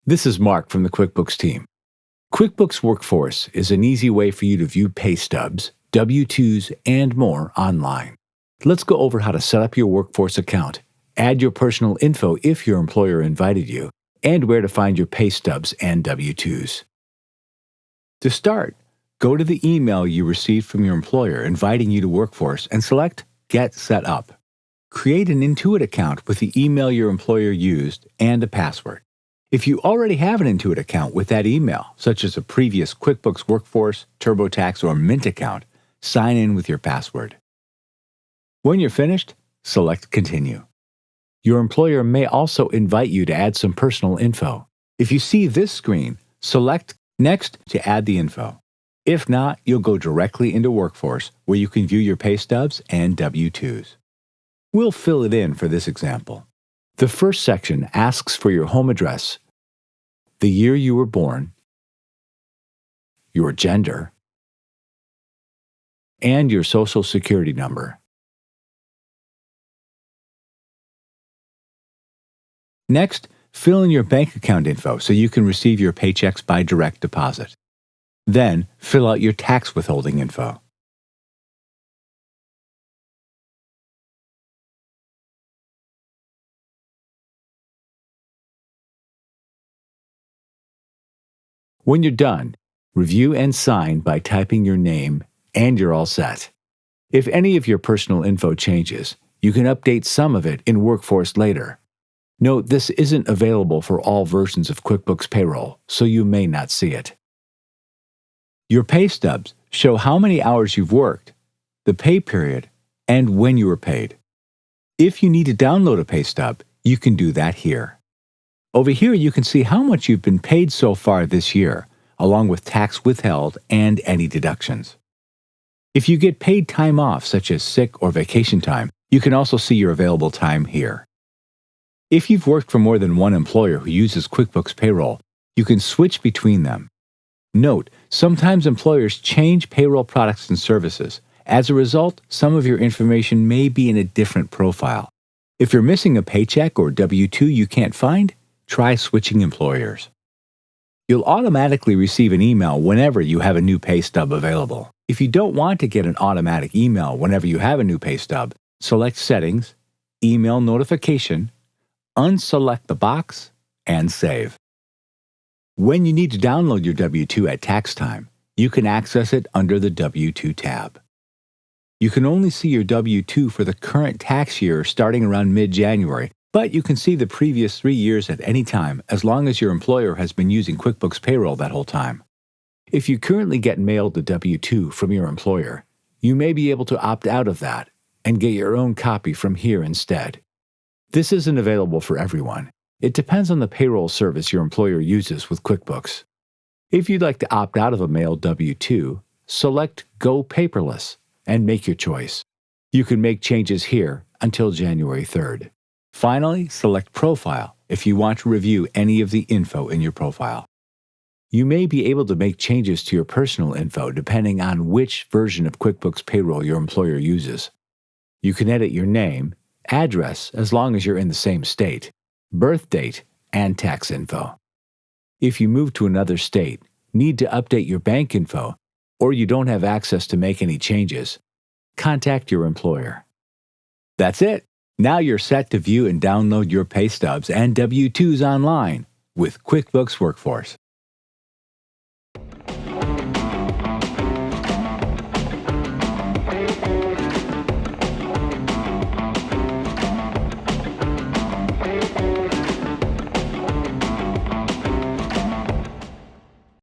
This is Mark from the QuickBooks team. QuickBooks Workforce is an easy way for you to view pay stubs, W2s, and more online. Let's go over how to set up your Workforce account, add your personal info if your employer invited you, and where to find your pay stubs and W2s. To start, go to the email you received from your employer inviting you to Workforce and select Get Set Up. Create an Intuit account with the email your employer used and a password. If you already have an Intuit account with that email, such as a previous QuickBooks Workforce, TurboTax, or Mint account, sign in with your password. When you're finished, select Continue. Your employer may also invite you to add some personal info. If you see this screen, select Next to add the info. If not, you'll go directly into Workforce, where you can view your pay stubs and W2s. We'll fill it in for this example. The first section asks for your home address, the year you were born, your gender, and your Social Security number. Next, fill in your bank account info so you can receive your paychecks by direct deposit. Then, fill out your tax withholding info. When you're done, review and sign by typing your name, and you're all set. If any of your personal info changes, you can update some of it in Workforce later. Note this isn't available for all versions of QuickBooks Payroll, so you may not see it. Your pay stubs show how many hours you've worked, the pay period, and when you were paid. If you need to download a pay stub, you can do that here. Over here, you can see how much you've been paid so far this year, along with tax withheld and any deductions. If you get paid time off, such as sick or vacation time, you can also see your available time here. If you've worked for more than one employer who uses QuickBooks Payroll, you can switch between them. Note, sometimes employers change payroll products and services. As a result, some of your information may be in a different profile. If you're missing a paycheck or W-2 you can't find, try switching employers. You'll automatically receive an email whenever you have a new pay stub available. If you don't want to get an automatic email whenever you have a new pay stub, select Settings, Email Notification, unselect the box, and save. When you need to download your W-2 at tax time, you can access it under the W-2 tab. You can only see your W-2 for the current tax year starting around mid-January, but you can see the previous 3 years at any time as long as your employer has been using QuickBooks Payroll that whole time. If you currently get mailed a W-2 from your employer, you may be able to opt out of that and get your own copy from here instead. This isn't available for everyone. It depends on the payroll service your employer uses with QuickBooks. If you'd like to opt out of a mailed W-2, select Go Paperless and make your choice. You can make changes here until January 3rd. Finally, select Profile if you want to review any of the info in your profile. You may be able to make changes to your personal info depending on which version of QuickBooks Payroll your employer uses. You can edit your name, address as long as you're in the same state, birth date, and tax info. If you move to another state, need to update your bank info, or you don't have access to make any changes, contact your employer. That's it. Now you're set to view and download your pay stubs and W-2s online with QuickBooks Workforce.